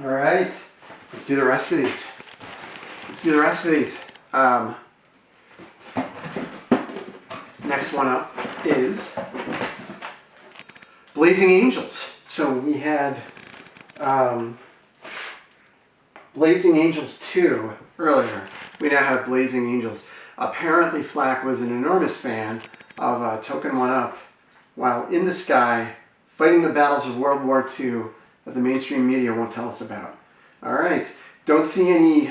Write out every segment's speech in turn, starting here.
All right, let's do the rest of these. Next one up is Blazing Angels. So we had Blazing Angels 2 earlier. We now have Blazing Angels. Apparently Flack was an enormous fan of Token 1-Up while in the sky fighting the battles of World War II that the mainstream media won't tell us about. All right, don't see any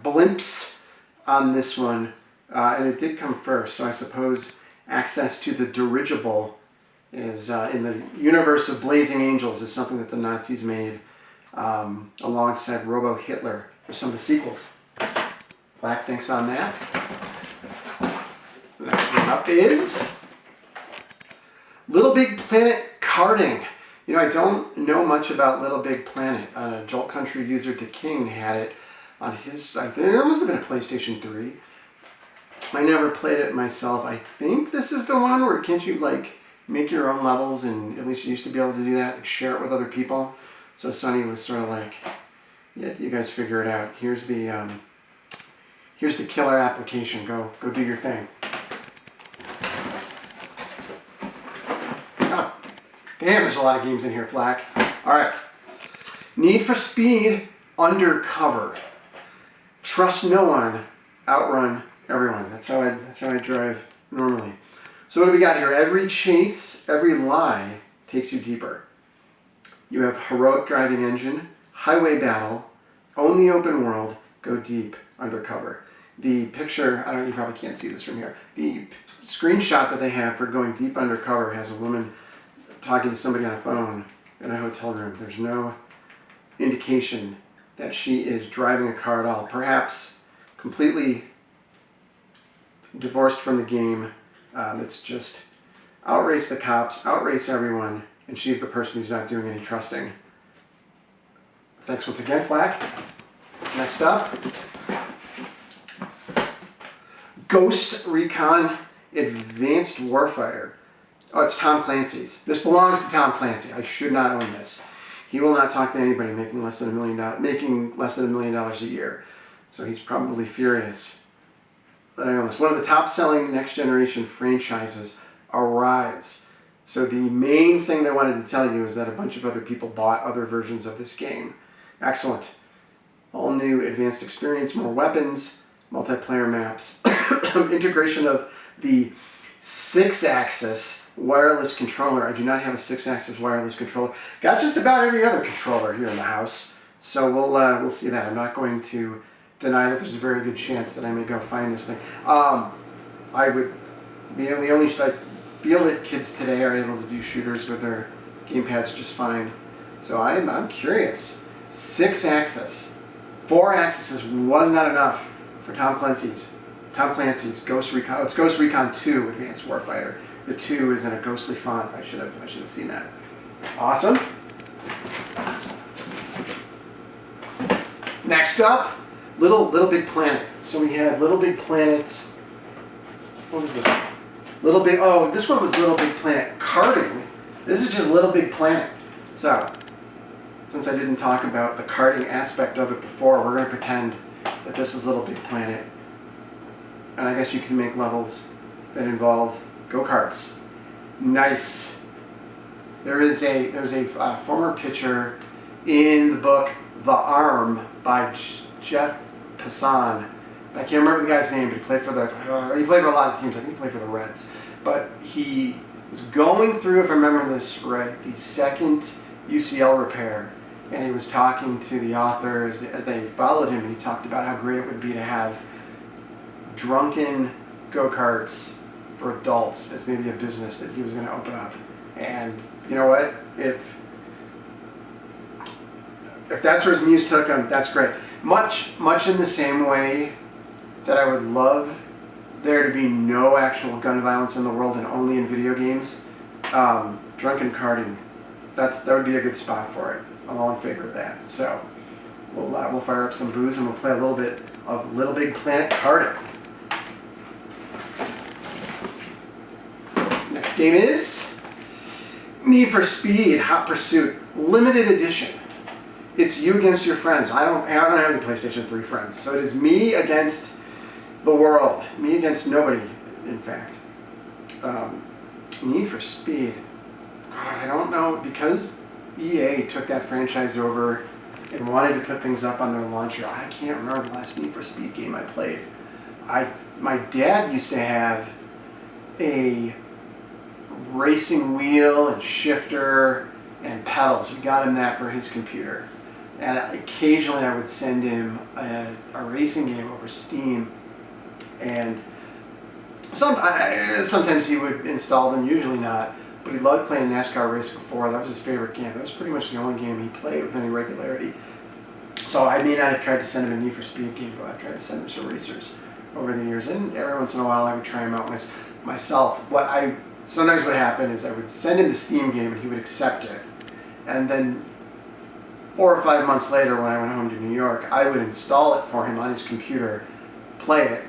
blimps on this one, and it did come first, so I suppose access to the dirigible is, in the universe of Blazing Angels, is something that the Nazis made alongside Robo-Hitler for some of the sequels. Flack thinks on that. The next one up is Little Big Planet karting. You know, I don't know much about Little Big Planet. Jolt Country user The King had it on his, I think there must have been a PlayStation 3. I never played it myself. I think this is the one where can't you like make your own levels, and at least you used to be able to do that and share it with other people. So Sonny was sort of like, yeah, you guys figure it out. Here's the killer application. Go do your thing. Oh, damn, there's a lot of games in here, Flack. All right. Need for Speed Undercover. Trust no one, outrun everyone. That's how I drive normally. So what do we got here? Every chase, every lie takes you deeper. You have heroic driving engine, highway battle, own the open world, go deep, undercover. The picture, I don't know, you probably can't see this from here. The screenshot that they have for going deep undercover has a woman talking to somebody on a phone in a hotel room. There's no indication that she is driving a car at all. Perhaps completely divorced from the game. It's just outrace the cops, outrace everyone, and she's the person who's not doing any trusting. Thanks once again, Flack. Next up, Ghost Recon Advanced Warfighter. Oh, it's Tom Clancy's. This belongs to Tom Clancy. I should not own this. He will not talk to anybody making less than $1 million a year. So he's probably furious that I own this. One of the top-selling next-generation franchises arrives. So the main thing they wanted to tell you is that a bunch of other people bought other versions of this game. Excellent. All new advanced experience, more weapons, multiplayer maps, integration of the 6-axis wireless controller. I do not have a 6-axis wireless controller. Got just about every other controller here in the house, so we'll see that. I'm not going to deny that there's a very good chance that I may go find this thing. I would be the only. I feel that kids today are able to do shooters with their gamepads just fine. So I'm curious. 6-axis, 4 axes was not enough for Tom Clancy's Ghost Recon. Oh, it's Ghost Recon 2 Advanced Warfighter. The 2 is in a ghostly font. I should have seen that. Awesome. Next up, Little Big Planet. So we had Little Big Planet. What was this one? This one was Little Big Planet karting. This is just Little Big Planet. So, since I didn't talk about the karting aspect of it before, we're going to pretend that this is Little Big Planet. And I guess you can make levels that involve go-karts. Nice. There's a former pitcher in the book The Arm by Jeff Passan. I can't remember the guy's name, but he played for a lot of teams. I think he played for the Reds. But he was going through, if I remember this right, the second UCL repair, and he was talking to the author as they followed him, and he talked about how great it would be to have drunken go-karts for adults as maybe a business that he was going to open up. And you know what? If that's where his muse took him, that's great. Much in the same way that I would love there to be no actual gun violence in the world and only in video games, drunken karting, that would be a good spot for it. I'm all in favor of that. So we'll fire up some booze and we'll play a little bit of Little Big Planet karting. Next game is Need for Speed Hot Pursuit Limited Edition. It's you against your friends. I don't have any PlayStation 3 friends. So it is me against the world. Me against nobody, in fact. Need for Speed. God, I don't know. Because EA took that franchise over and wanted to put things up on their launcher, I can't remember the last Need for Speed game I played. My dad used to have a racing wheel and shifter and pedals. We got him that for his computer. And occasionally I would send him a racing game over Steam. And sometimes he would install them, usually not. But he loved playing NASCAR Racing 4. That was his favorite game. That was pretty much the only game he played with any regularity. So I may not have tried to send him a Need for Speed game, but I've tried to send him some racers over the years. And every once in a while I would try him out myself. Sometimes what happened is I would send him the Steam game and he would accept it. And then 4 or 5 months later when I went home to New York, I would install it for him on his computer, play it,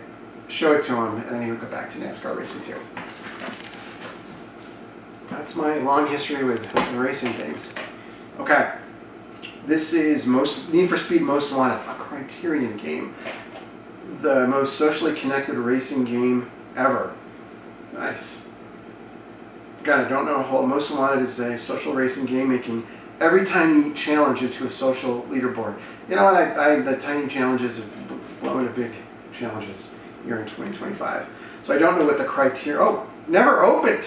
show it to him, and then he would go back to NASCAR Racing 2. That's my long history with the racing games. Okay. This is Need for Speed Most Wanted, a Criterion game. The most socially connected racing game ever. Nice. God, I don't know how Most Wanted is a social racing game making every tiny challenge into a social leaderboard. You know what? The tiny challenges have blown to big challenges here in 2025. So I don't know what the criteria. Oh, never opened.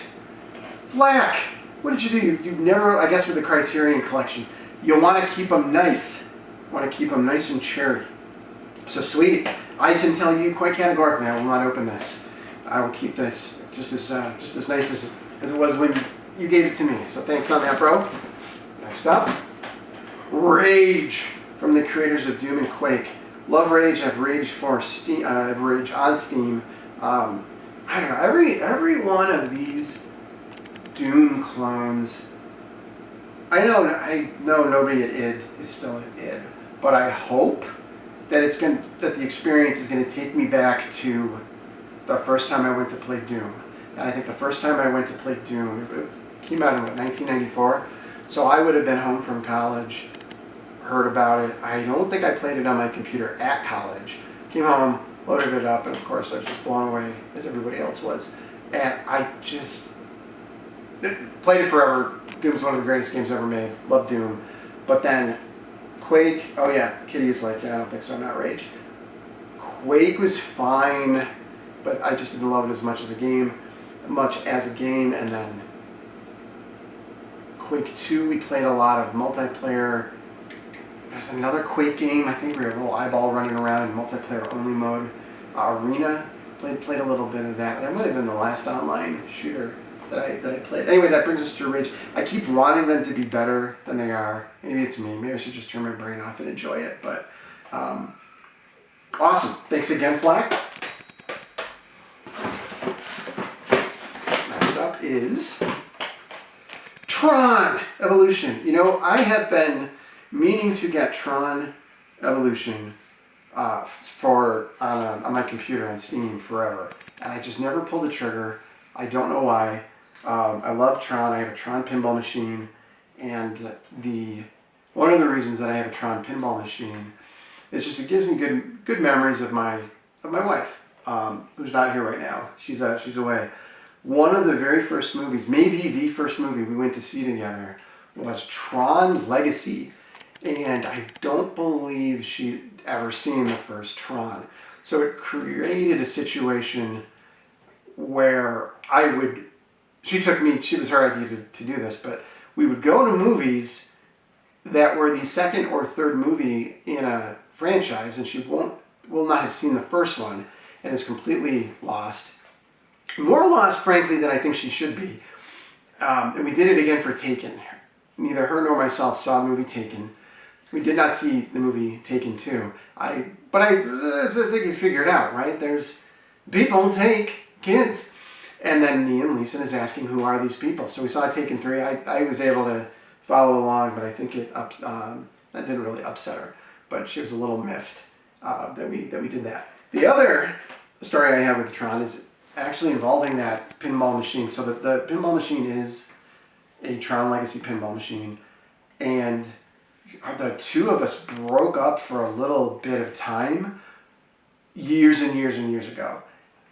Flack. What did you do? You've never. I guess with the Criterion collection, you'll want to keep them nice. Want to keep them nice and cherry. So sweet. I can tell you quite categorically, I will not open this. I will keep this just as nice as it was when you gave it to me. So thanks on that, bro. Next up, Rage from the creators of Doom and Quake. Love Rage. I've Rage for Steam. I've Rage on Steam. I don't know. Every one of these Doom clones. I know nobody at id is still at id, but I hope that that the experience is going to take me back to the first time I went to play Doom. And I think the first time I went to play Doom, it came out in 1994. So I would have been home from college, heard about it. I don't think I played it on my computer at college. Came home, loaded it up, and of course I was just blown away, as everybody else was. And I just played it forever. Doom's one of the greatest games ever made. Love Doom. But then Quake, oh yeah, Kitty's like, yeah, I don't think so, not Rage. Quake was fine, but I just didn't love it as much as a game. And then Quake 2, we played a lot of multiplayer. There's another Quake game, I think we had a little eyeball running around in multiplayer only mode. Arena, played a little bit of that. That might have been the last online shooter that I played. Anyway, that brings us to Rage. I keep wanting them to be better than they are. Maybe it's me. Maybe I should just turn my brain off and enjoy it. But awesome. Thanks again, Flack. Next up is Tron Evolution. You know, I have been meaning to get Tron Evolution on my computer on Steam forever, and I just never pulled the trigger. I don't know why. I love Tron. I have a Tron pinball machine, and one of the reasons that I have a Tron pinball machine is just it gives me good memories of my wife, who's not here right now. She's away. One of the very first movies, maybe the first movie we went to see together, was Tron Legacy, and I don't believe she'd ever seen the first Tron. So it created a situation where it was her idea to do this, but we would go to movies that were the second or third movie in a franchise, and she will not have seen the first one and is completely lost. More lost, frankly, than I think she should be. And we did it again for Taken. Neither her nor myself saw the movie Taken. We did not see the movie Taken 2. But I think you figured out, right? There's people take kids. And then Liam Leeson is asking, who are these people? So we saw Taken 3. I was able to follow along, but I think that didn't really upset her. But she was a little miffed that we did that. The other story I have with Tron is actually involving that pinball machine. So the pinball machine is a Tron Legacy pinball machine. And the two of us broke up for a little bit of time years and years and years ago.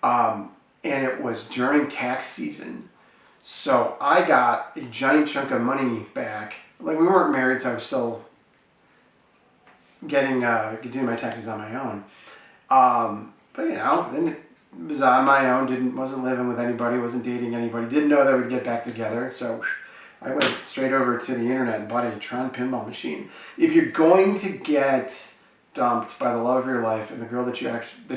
And it was during tax season. So I got a giant chunk of money back. Like, we weren't married, so I was still doing my taxes on my own. But you know, then it was on my own, wasn't living with anybody, wasn't dating anybody, didn't know that we'd get back together. So I went straight over to the internet and bought a Tron pinball machine. If you're going to get dumped by the love of your life and the girl that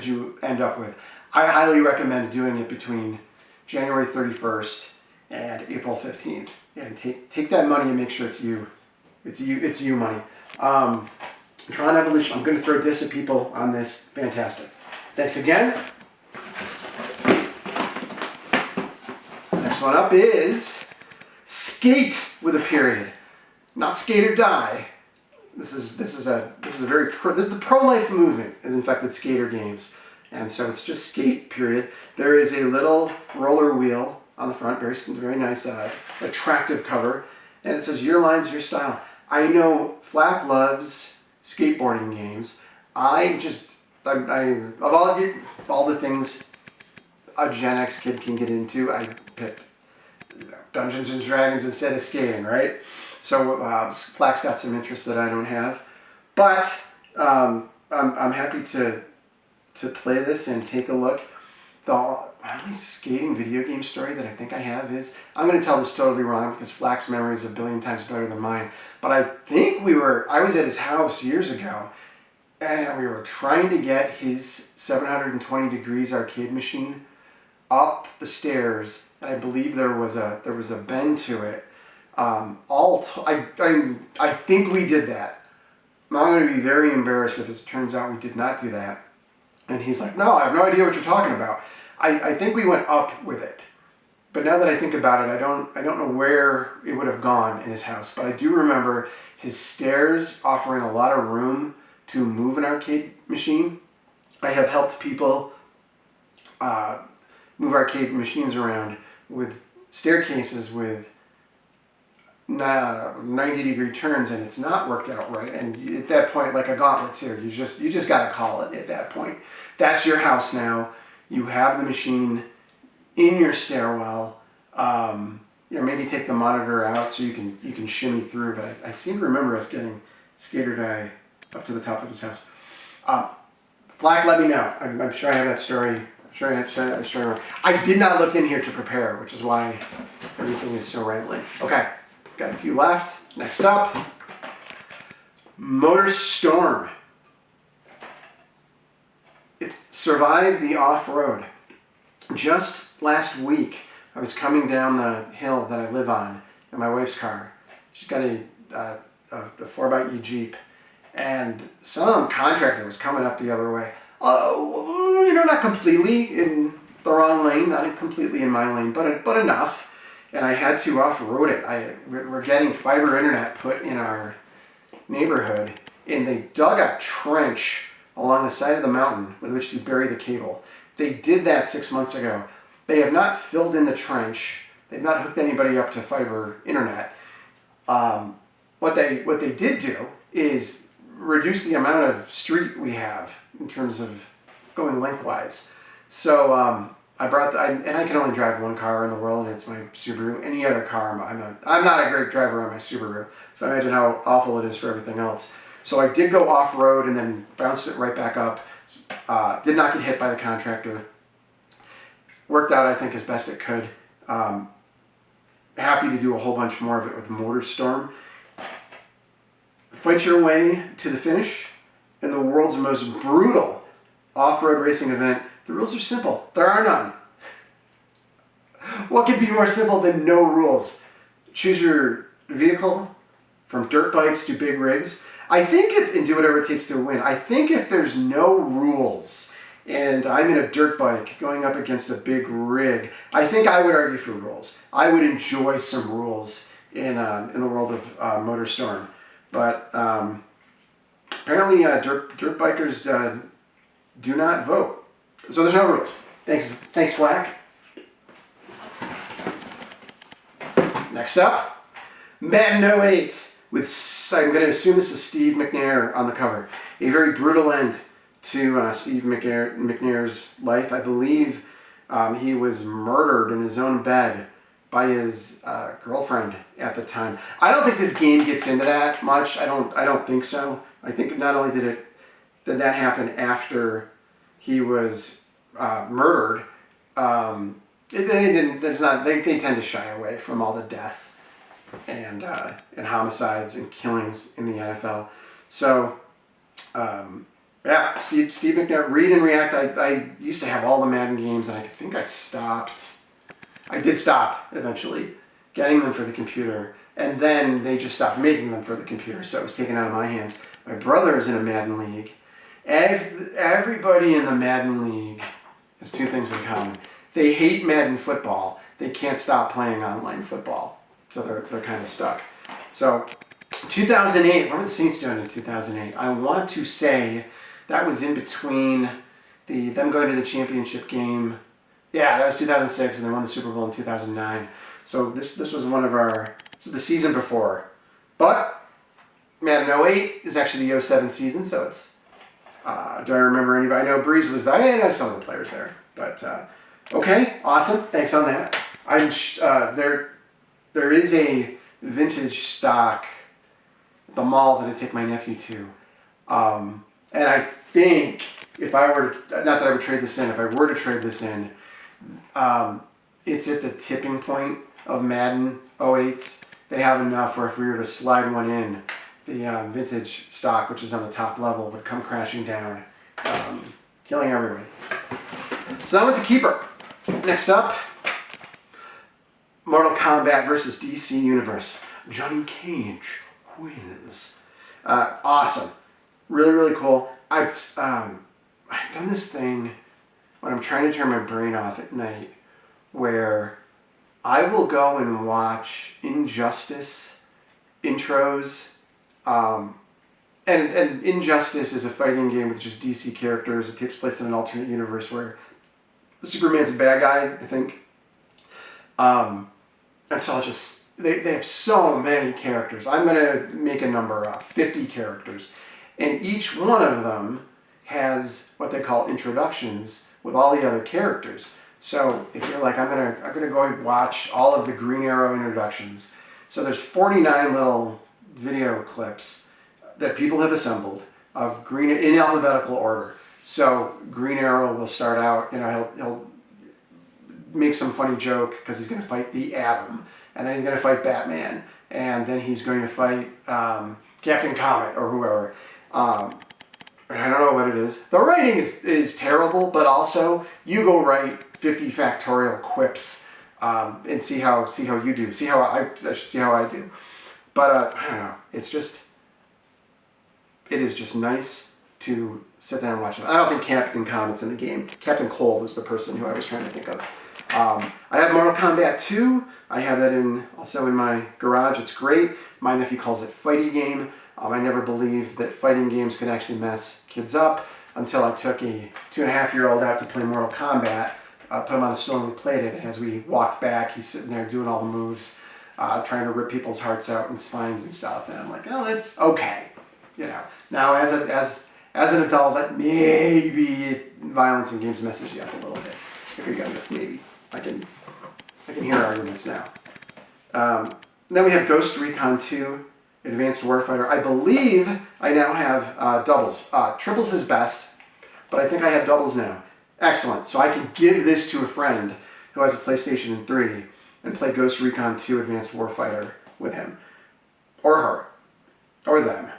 you end up with, I highly recommend doing it between January 31st and April 15th. And take that money and make sure it's you. It's you money. Tron Evolution. I'm going to throw diss at people on this. Fantastic. Thanks again. Next one up is Skate with a period. Not Skate or Die. This is the pro-life movement has infected skater games. And so it's just Skate, period. There is a little roller wheel on the front, very nice, attractive cover. And it says, your lines, your style. I know Flack loves skateboarding games. Of all the things a Gen X kid can get into, I picked Dungeons and Dragons instead of skating, right? So Flack's got some interests that I don't have. But I'm happy to play this and take a look. The only skating video game story that I think I have is, I'm going to tell this totally wrong because Flack's memory is a billion times better than mine, but I think I was at his house years ago and we were trying to get his 720 degrees arcade machine up the stairs, and I believe there was a bend to it. I think we did that. Now I'm going to be very embarrassed if it turns out we did not do that. And he's like, no, I have no idea what you're talking about. I think we went up with it. But now that I think about it, I don't know where it would have gone in his house. But I do remember his stairs offering a lot of room to move an arcade machine. I have helped people move arcade machines around with staircases with 90-degree turns, and it's not worked out right. And at that point, like a gauntlet too, you just got to call it at that point. That's your house now. You have the machine in your stairwell. Maybe take the monitor out so you can shimmy through. But I seem to remember us getting Skate or Die up to the top of his house. Flack, let me know. I'm sure I have that story. I'm sure I have that story wrong. I did not look in here to prepare, which is why everything is so rambling. Okay, got a few left. Next up, Motor Storm. It survived the off-road. Just last week, I was coming down the hill that I live on in my wife's car. She's got a 4xe Jeep, and some contractor was coming up the other way. Not completely in the wrong lane, not completely in my lane, but enough. And I had to off-road it. We're getting fiber internet put in our neighborhood, and they dug a trench along the side of the mountain with which to bury the cable. They did that 6 months ago. They have not filled in the trench. They've not hooked anybody up to fiber internet. What they did do is reduce the amount of street we have in terms of going lengthwise. So I can only drive one car in the world, and it's my Subaru. Any other car, I'm not a great driver on my Subaru. So imagine how awful it is for everything else. So I did go off-road and then bounced it right back up. Did not get hit by the contractor. Worked out, I think, as best it could. Happy to do a whole bunch more of it with Motor Storm. Fight your way to the finish in the world's most brutal off-road racing event. The rules are simple. There are none. What could be more simple than no rules? Choose your vehicle from dirt bikes to big rigs. And do whatever it takes to win. I think if there's no rules and I'm in a dirt bike going up against a big rig, I think I would argue for rules. I would enjoy some rules in the world of Motor Storm. But apparently dirt bikers do not vote. So there's no rules. Thanks, Flack. Next up, Madden 08. I'm going to assume this is Steve McNair on the cover. A very brutal end to Steve McNair's life. I believe he was murdered in his own bed by his girlfriend at the time. I don't think this game gets into that much. I don't think so. I think not only did that happen after he was murdered. They tend to shy away from all the death and homicides and killings in the NFL. So, Steve McNair, read and react. I used to have all the Madden games, and I think I stopped. I did stop eventually getting them for the computer, and then they just stopped making them for the computer, so it was taken out of my hands. My brother is in a Madden league. Everybody in the Madden league has two things in common. They hate Madden football. They can't stop playing online football. So they're kind of stuck. So 2008, what were the Saints doing in 2008? I want to say that was in between them going to the championship game. Yeah, that was 2006, and they won the Super Bowl in 2009. So this was the season before. But Madden 08 is actually the 07 season, so it's, do I remember anybody? I know Breeze was there. I know some of the players there. But, okay, awesome. Thanks on that. There is a vintage stock at the mall that I take my nephew to. And I think if I were to, not that I would trade this in, if I were to trade this in, it's at the tipping point of Madden 08s. They have enough where if we were to slide one in, the vintage stock, which is on the top level, would come crashing down, killing everybody. So that one's a keeper. Next up, Mortal Kombat versus DC Universe. Johnny Cage wins. Awesome. Really, really cool. I've done this thing when I'm trying to turn my brain off at night where I will go and watch Injustice intros. And Injustice is a fighting game with just DC characters. It takes place in an alternate universe where Superman's a bad guy, I think. And so I'll just, they have so many characters. I'm going to make a number up, 50 characters. And each one of them has what they call introductions with all the other characters. So if you're like, I'm gonna go watch all of the Green Arrow introductions. So there's 49 little video clips that people have assembled of Green in alphabetical order. So Green Arrow will start out, he'll make some funny joke because he's going to fight the Atom, and then he's going to fight Batman, and then he's going to fight Captain Comet or whoever. I don't know what it is. The writing is terrible, but also you go write 50 factorial quips and see how you do. See how I do. But I don't know. It is just nice to sit down and watch it. I don't think Captain Comet's in the game. Captain Cold was the person who I was trying to think of. I have Mortal Kombat 2. I have that also in my garage. It's great. My nephew calls it fighty game. I never believed that fighting games could actually mess kids up until I took a 2.5-year-old out to play Mortal Kombat, put him on a stool and we played it. And as we walked back, he's sitting there doing all the moves, trying to rip people's hearts out and spines and stuff. And I'm like, oh, that's okay. Now as an adult, that maybe violence in games messes you up a little bit. If you're young enough, maybe. I can hear arguments now. Then we have Ghost Recon 2, Advanced Warfighter. I believe I now have doubles. Triples is best, but I think I have doubles now. Excellent. So I can give this to a friend who has a PlayStation 3 and play Ghost Recon 2 Advanced Warfighter with him. Or her. Or them.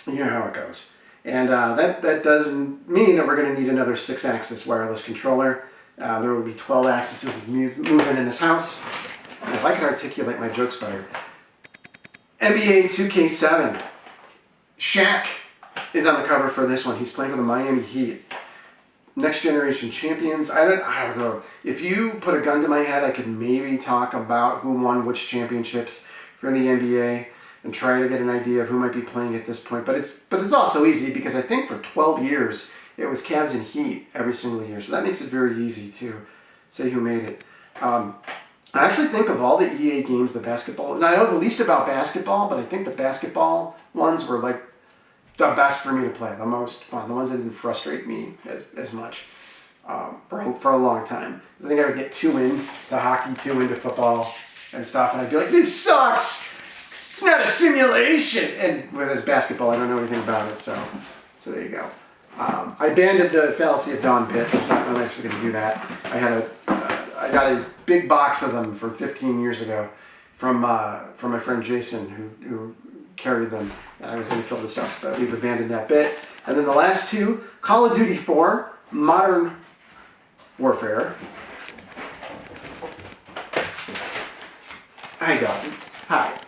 You know how it goes. And that doesn't mean that we're going to need another 6-axis wireless controller. There will be 12 axes of movement in this house. And if I could articulate my jokes better. NBA 2K7. Shaq is on the cover for this one. He's playing for the Miami Heat. Next Generation Champions. I don't know. If you put a gun to my head, I could maybe talk about who won which championships for the NBA and try to get an idea of who might be playing at this point. But it's also easy because I think for 12 years it was Cavs and Heat every single year. So that makes it very easy to say who made it. I actually think of all the EA games, the basketball, and I know the least about basketball, but I think the basketball ones were like the best for me to play, the most fun, the ones that didn't frustrate me as much for a long time. I think I would get too into hockey, too into football and stuff, and I'd be like, this sucks! It's not a simulation! And with this basketball, I don't know anything about it, so there you go. I abandoned the Fallacy of Dawn pit. I'm not actually going to do that. I got a big box of them from 15 years ago from my friend Jason, who carried them, and I was going to fill this up, but we've abandoned that bit. And then the last two, Call of Duty 4, Modern Warfare. Hi, God. Hi.